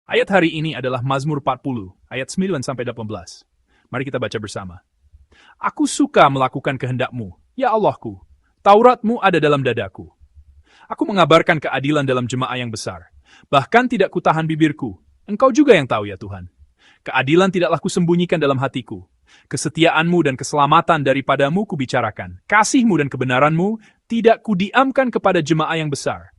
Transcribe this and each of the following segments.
Ayat hari ini adalah Mazmur 40, ayat 9-18. Mari kita baca bersama. Aku suka melakukan kehendak-Mu, ya Allahku. Taurat-Mu ada dalam dadaku. Aku mengabarkan keadilan dalam jemaah yang besar. Bahkan tidak kutahan bibirku. Engkau juga yang tahu ya Tuhan. Keadilan tidaklah kusembunyikan dalam hatiku. Kesetiaan-Mu dan keselamatan daripadamu kubicarakan. Kasih-Mu dan kebenaran-Mu tidak kudiamkan kepada jemaah yang besar.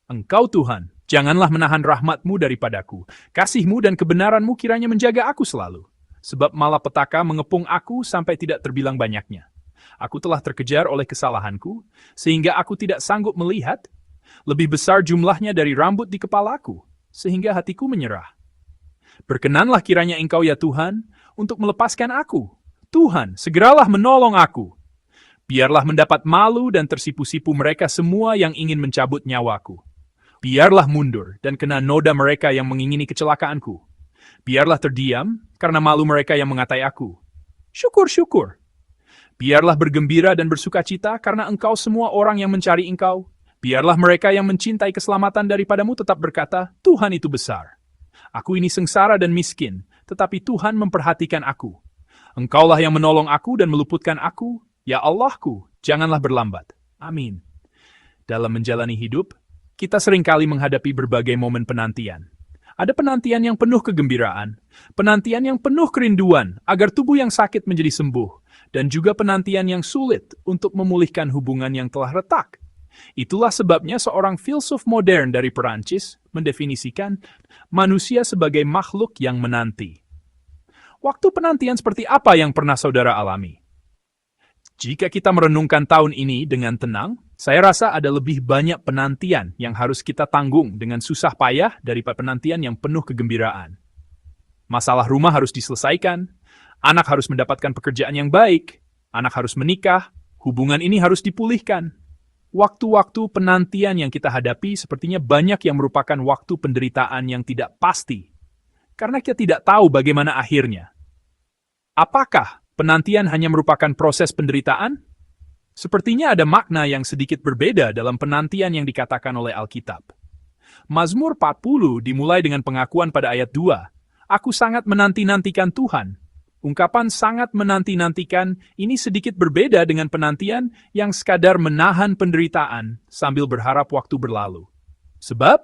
Engkau Tuhan, janganlah menahan rahmat-Mu daripadaku. Kasih-Mu dan kebenaran-Mu kiranya menjaga aku selalu. Sebab malapetaka mengepung aku sampai tidak terbilang banyaknya. Aku telah terkejar oleh kesalahanku, sehingga aku tidak sanggup melihat. Lebih besar jumlahnya dari rambut di kepalaku, sehingga hatiku menyerah. Berkenanlah kiranya Engkau ya Tuhan, untuk melepaskan aku. Tuhan, segeralah menolong aku. Biarlah mendapat malu dan tersipu-sipu mereka semua yang ingin mencabut nyawaku. Biarlah mundur dan kena noda mereka yang mengingini kecelakaanku. Biarlah terdiam karena malu mereka yang mengatai aku. Syukur-syukur. Biarlah bergembira dan bersukacita karena engkau semua orang yang mencari engkau. Biarlah mereka yang mencintai keselamatan daripadamu tetap berkata, Tuhan itu besar. Aku ini sengsara dan miskin, tetapi Tuhan memperhatikan aku. Engkaulah yang menolong aku dan meluputkan aku. Ya Allahku, janganlah berlambat. Amin. Dalam menjalani hidup, kita seringkali menghadapi berbagai momen penantian. Ada penantian yang penuh kegembiraan, penantian yang penuh kerinduan agar tubuh yang sakit menjadi sembuh, dan juga penantian yang sulit untuk memulihkan hubungan yang telah retak. Itulah sebabnya seorang filsuf modern dari Perancis mendefinisikan manusia sebagai makhluk yang menanti. Waktu penantian seperti apa yang pernah saudara alami? Jika kita merenungkan tahun ini dengan tenang, saya rasa ada lebih banyak penantian yang harus kita tanggung dengan susah payah daripada penantian yang penuh kegembiraan. Masalah rumah harus diselesaikan, anak harus mendapatkan pekerjaan yang baik, anak harus menikah, hubungan ini harus dipulihkan. Waktu-waktu penantian yang kita hadapi sepertinya banyak yang merupakan waktu penderitaan yang tidak pasti, karena kita tidak tahu bagaimana akhirnya. Apakah penantian hanya merupakan proses penderitaan? Sepertinya ada makna yang sedikit berbeda dalam penantian yang dikatakan oleh Alkitab. Mazmur 40 dimulai dengan pengakuan pada ayat 2. Aku sangat menanti-nantikan Tuhan. Ungkapan sangat menanti-nantikan ini sedikit berbeda dengan penantian yang sekadar menahan penderitaan sambil berharap waktu berlalu. Sebab,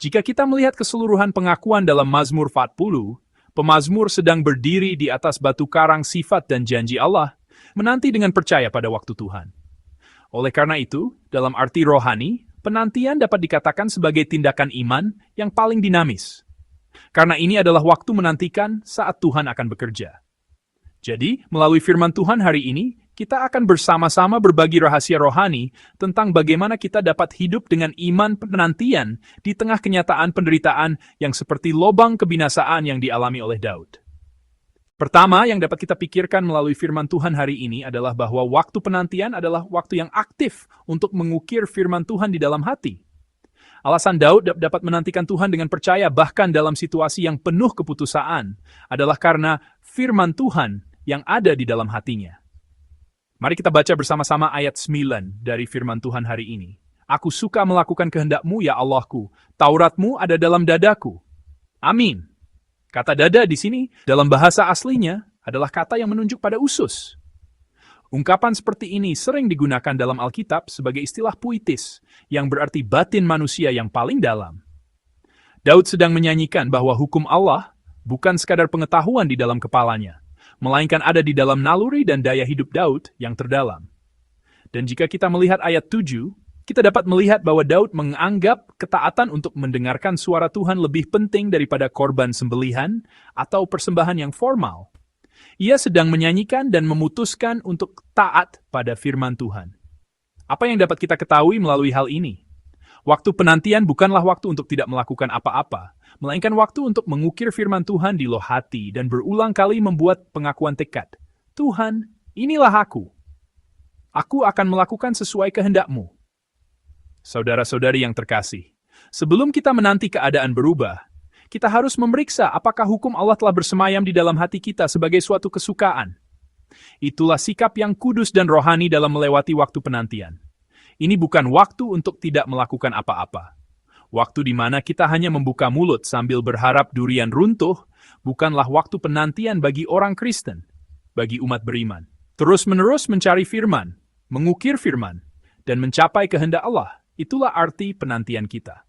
jika kita melihat keseluruhan pengakuan dalam Mazmur 40, pemazmur sedang berdiri di atas batu karang sifat dan janji Allah, menanti dengan percaya pada waktu Tuhan. Oleh karena itu, dalam arti rohani, penantian dapat dikatakan sebagai tindakan iman yang paling dinamis. Karena ini adalah waktu menantikan saat Tuhan akan bekerja. Jadi, melalui firman Tuhan hari ini, kita akan bersama-sama berbagi rahasia rohani tentang bagaimana kita dapat hidup dengan iman penantian di tengah kenyataan penderitaan yang seperti lobang kebinasaan yang dialami oleh Daud. Pertama yang dapat kita pikirkan melalui firman Tuhan hari ini adalah bahwa waktu penantian adalah waktu yang aktif untuk mengukir firman Tuhan di dalam hati. Alasan Daud dapat menantikan Tuhan dengan percaya bahkan dalam situasi yang penuh keputusaan adalah karena firman Tuhan yang ada di dalam hatinya. Mari kita baca bersama-sama ayat 9 dari firman Tuhan hari ini. Aku suka melakukan kehendak-Mu ya Allahku, Taurat-Mu ada dalam dadaku. Amin. Kata dada di sini, dalam bahasa aslinya, adalah kata yang menunjuk pada usus. Ungkapan seperti ini sering digunakan dalam Alkitab sebagai istilah puitis, yang berarti batin manusia yang paling dalam. Daud sedang menyanyikan bahwa hukum Allah bukan sekadar pengetahuan di dalam kepalanya, melainkan ada di dalam naluri dan daya hidup Daud yang terdalam. Dan jika kita melihat ayat 7, kita dapat melihat bahwa Daud menganggap ketaatan untuk mendengarkan suara Tuhan lebih penting daripada korban sembelihan atau persembahan yang formal. Ia sedang menyanyikan dan memutuskan untuk taat pada firman Tuhan. Apa yang dapat kita ketahui melalui hal ini? Waktu penantian bukanlah waktu untuk tidak melakukan apa-apa, melainkan waktu untuk mengukir firman Tuhan di loh hati dan berulang kali membuat pengakuan tekad. Tuhan, inilah aku. Aku akan melakukan sesuai kehendak-Mu. Saudara-saudari yang terkasih, sebelum kita menanti keadaan berubah, kita harus memeriksa apakah hukum Allah telah bersemayam di dalam hati kita sebagai suatu kesukaan. Itulah sikap yang kudus dan rohani dalam melewati waktu penantian. Ini bukan waktu untuk tidak melakukan apa-apa. Waktu di mana kita hanya membuka mulut sambil berharap durian runtuh, bukanlah waktu penantian bagi orang Kristen, bagi umat beriman. Terus-menerus mencari firman, mengukir firman, dan mencapai kehendak Allah, itulah arti penantian kita.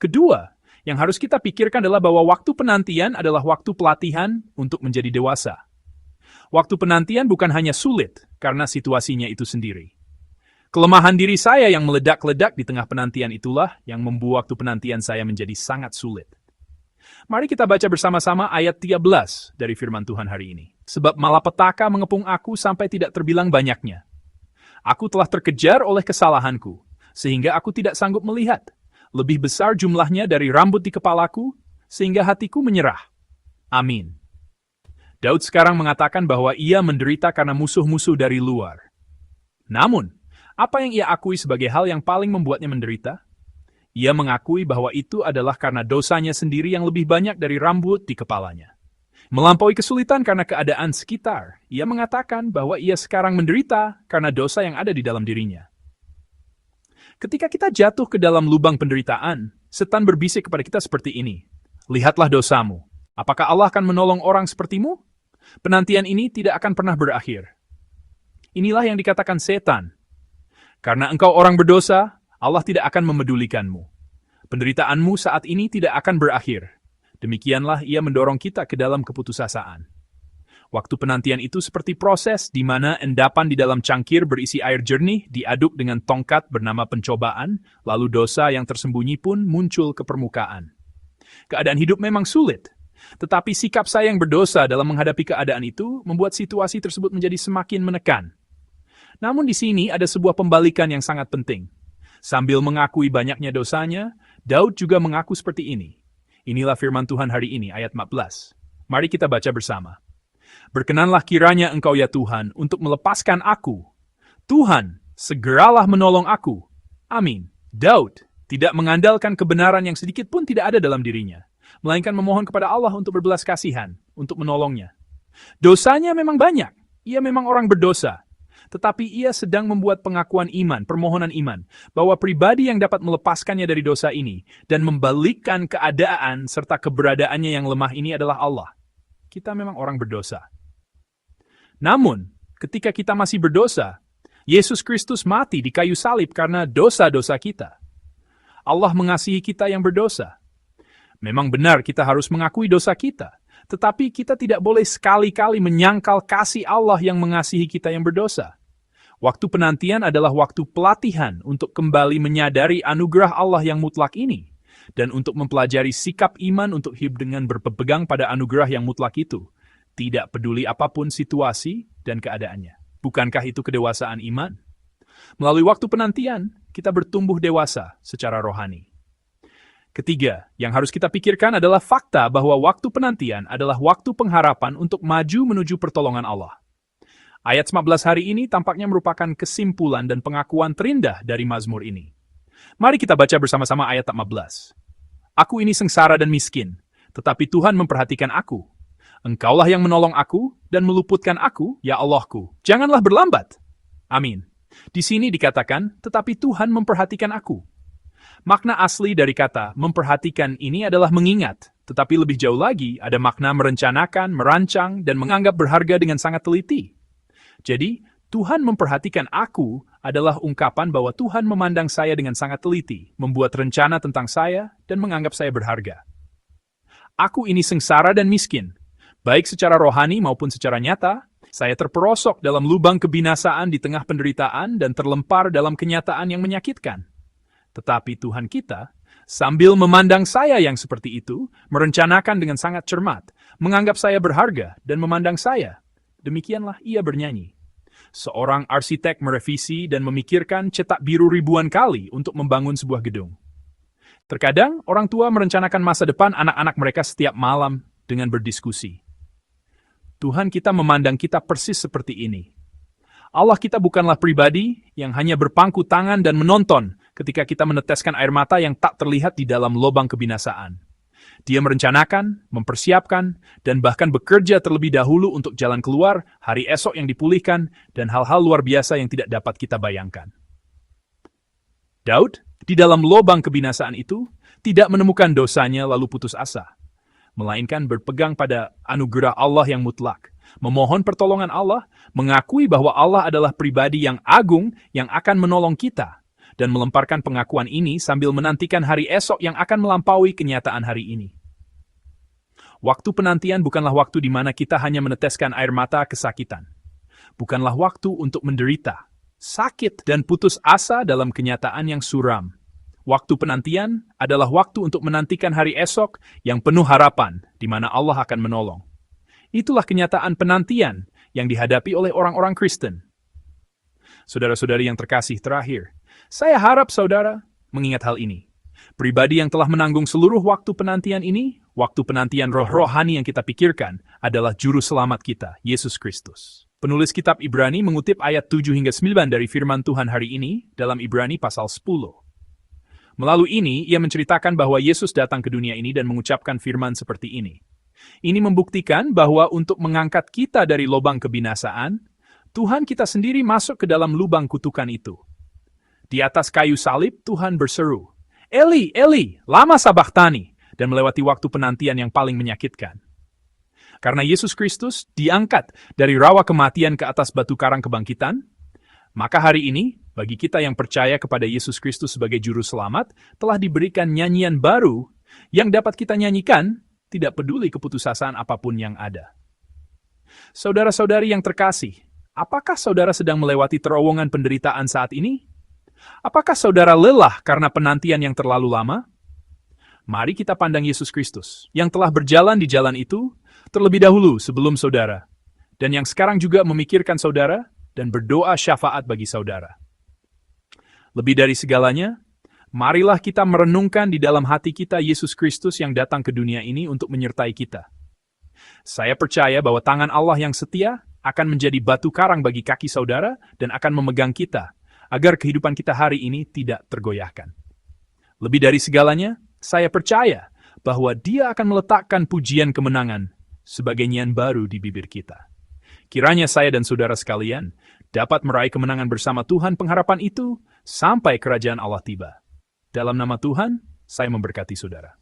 Kedua, yang harus kita pikirkan adalah bahwa waktu penantian adalah waktu pelatihan untuk menjadi dewasa. Waktu penantian bukan hanya sulit karena situasinya itu sendiri. Kelemahan diri saya yang meledak-ledak di tengah penantian itulah yang membuat waktu penantian saya menjadi sangat sulit. Mari kita baca bersama-sama ayat 13 dari firman Tuhan hari ini. Sebab malapetaka mengepung aku sampai tidak terbilang banyaknya. Aku telah terkejar oleh kesalahanku, sehingga aku tidak sanggup melihat. Lebih besar jumlahnya dari rambut di kepalaku, sehingga hatiku menyerah. Amin. Daud sekarang mengatakan bahwa ia menderita karena musuh-musuh dari luar. Namun, apa yang ia akui sebagai hal yang paling membuatnya menderita? Ia mengakui bahwa itu adalah karena dosanya sendiri yang lebih banyak dari rambut di kepalanya. Melampaui kesulitan karena keadaan sekitar, ia mengatakan bahwa ia sekarang menderita karena dosa yang ada di dalam dirinya. Ketika kita jatuh ke dalam lubang penderitaan, setan berbisik kepada kita seperti ini. Lihatlah dosamu. Apakah Allah akan menolong orang sepertimu? Penantian ini tidak akan pernah berakhir. Inilah yang dikatakan setan. Karena engkau orang berdosa, Allah tidak akan memedulikanmu. Penderitaanmu saat ini tidak akan berakhir. Demikianlah ia mendorong kita ke dalam keputusasaan. Waktu penantian itu seperti proses di mana endapan di dalam cangkir berisi air jernih diaduk dengan tongkat bernama pencobaan, lalu dosa yang tersembunyi pun muncul ke permukaan. Keadaan hidup memang sulit, tetapi sikap saya yang berdosa dalam menghadapi keadaan itu membuat situasi tersebut menjadi semakin menekan. Namun di sini ada sebuah pembalikan yang sangat penting. Sambil mengakui banyaknya dosanya, Daud juga mengaku seperti ini. Inilah firman Tuhan hari ini, ayat 14. Mari kita baca bersama. Berkenanlah kiranya engkau ya Tuhan untuk melepaskan aku. Tuhan, segeralah menolong aku. Amin. Daud tidak mengandalkan kebenaran yang sedikit pun tidak ada dalam dirinya, melainkan memohon kepada Allah untuk berbelas kasihan, untuk menolongnya. Dosanya memang banyak, ia memang orang berdosa. Tetapi ia sedang membuat pengakuan iman, permohonan iman, bahwa pribadi yang dapat melepaskannya dari dosa ini dan membalikkan keadaan serta keberadaannya yang lemah ini adalah Allah. Kita memang orang berdosa. Namun, ketika kita masih berdosa, Yesus Kristus mati di kayu salib karena dosa-dosa kita. Allah mengasihi kita yang berdosa. Memang benar kita harus mengakui dosa kita, tetapi kita tidak boleh sekali-kali menyangkal kasih Allah yang mengasihi kita yang berdosa. Waktu penantian adalah waktu pelatihan untuk kembali menyadari anugerah Allah yang mutlak ini, dan untuk mempelajari sikap iman untuk hidup dengan berpegang pada anugerah yang mutlak itu, tidak peduli apapun situasi dan keadaannya. Bukankah itu kedewasaan iman? Melalui waktu penantian, kita bertumbuh dewasa secara rohani. Ketiga, yang harus kita pikirkan adalah fakta bahwa waktu penantian adalah waktu pengharapan untuk maju menuju pertolongan Allah. Ayat 15 hari ini tampaknya merupakan kesimpulan dan pengakuan terindah dari Mazmur ini. Mari kita baca bersama-sama ayat 15. Aku ini sengsara dan miskin, tetapi Tuhan memperhatikan aku. Engkaulah yang menolong aku dan meluputkan aku, ya Allahku. Janganlah berlambat. Amin. Di sini dikatakan, tetapi Tuhan memperhatikan aku. Makna asli dari kata memperhatikan ini adalah mengingat, tetapi lebih jauh lagi ada makna merencanakan, merancang, dan menganggap berharga dengan sangat teliti. Jadi, Tuhan memperhatikan aku adalah ungkapan bahwa Tuhan memandang saya dengan sangat teliti, membuat rencana tentang saya, dan menganggap saya berharga. Aku ini sengsara dan miskin. Baik secara rohani maupun secara nyata, saya terperosok dalam lubang kebinasaan di tengah penderitaan dan terlempar dalam kenyataan yang menyakitkan. Tetapi Tuhan kita, sambil memandang saya yang seperti itu, merencanakan dengan sangat cermat, menganggap saya berharga dan memandang saya. Demikianlah ia bernyanyi. Seorang arsitek merevisi dan memikirkan cetak biru ribuan kali untuk membangun sebuah gedung. Terkadang, orang tua merencanakan masa depan anak-anak mereka setiap malam dengan berdiskusi. Tuhan kita memandang kita persis seperti ini. Allah kita bukanlah pribadi yang hanya berpangku tangan dan menonton ketika kita meneteskan air mata yang tak terlihat di dalam lubang kebinasaan. Dia merencanakan, mempersiapkan, dan bahkan bekerja terlebih dahulu untuk jalan keluar, hari esok yang dipulihkan, dan hal-hal luar biasa yang tidak dapat kita bayangkan. Daud Di dalam lubang kebinasaan itu, tidak menemukan dosanya lalu putus asa, melainkan berpegang pada anugerah Allah yang mutlak, memohon pertolongan Allah, mengakui bahwa Allah adalah pribadi yang agung yang akan menolong kita, dan melemparkan pengakuan ini sambil menantikan hari esok yang akan melampaui kenyataan hari ini. Waktu penantian bukanlah waktu di mana kita hanya meneteskan air mata kesakitan. Bukanlah waktu untuk menderita, sakit, dan putus asa dalam kenyataan yang suram. Waktu penantian adalah waktu untuk menantikan hari esok yang penuh harapan, di mana Allah akan menolong. Itulah kenyataan penantian yang dihadapi oleh orang-orang Kristen. Saudara-saudari yang terkasih terakhir, saya harap saudara mengingat hal ini. Pribadi yang telah menanggung seluruh waktu penantian ini, waktu penantian rohani yang kita pikirkan, adalah Juru Selamat kita, Yesus Kristus. Penulis kitab Ibrani mengutip ayat 7 hingga 9 dari firman Tuhan hari ini dalam Ibrani pasal 10. Melalui ini, ia menceritakan bahwa Yesus datang ke dunia ini dan mengucapkan firman seperti ini. Ini membuktikan bahwa untuk mengangkat kita dari lubang kebinasaan, Tuhan kita sendiri masuk ke dalam lubang kutukan itu. Di atas kayu salib, Tuhan berseru, Eli, Eli, lama sabachthani, dan melewati waktu penantian yang paling menyakitkan. Karena Yesus Kristus diangkat dari rawa kematian ke atas batu karang kebangkitan, maka hari ini, bagi kita yang percaya kepada Yesus Kristus sebagai Juru Selamat, telah diberikan nyanyian baru yang dapat kita nyanyikan, tidak peduli keputusasaan apapun yang ada. Saudara-saudari yang terkasih, apakah saudara sedang melewati terowongan penderitaan saat ini? Apakah saudara lelah karena penantian yang terlalu lama? Mari kita pandang Yesus Kristus, yang telah berjalan di jalan itu terlebih dahulu sebelum saudara, dan yang sekarang juga memikirkan saudara dan berdoa syafaat bagi saudara. Lebih dari segalanya, marilah kita merenungkan di dalam hati kita Yesus Kristus yang datang ke dunia ini untuk menyertai kita. Saya percaya bahwa tangan Allah yang setia akan menjadi batu karang bagi kaki saudara dan akan memegang kita, agar kehidupan kita hari ini tidak tergoyahkan. Lebih dari segalanya, saya percaya bahwa Dia akan meletakkan pujian kemenangan sebagai nyanyian baru di bibir kita. Kiranya saya dan saudara sekalian dapat meraih kemenangan bersama Tuhan pengharapan itu sampai kerajaan Allah tiba. Dalam nama Tuhan, saya memberkati saudara.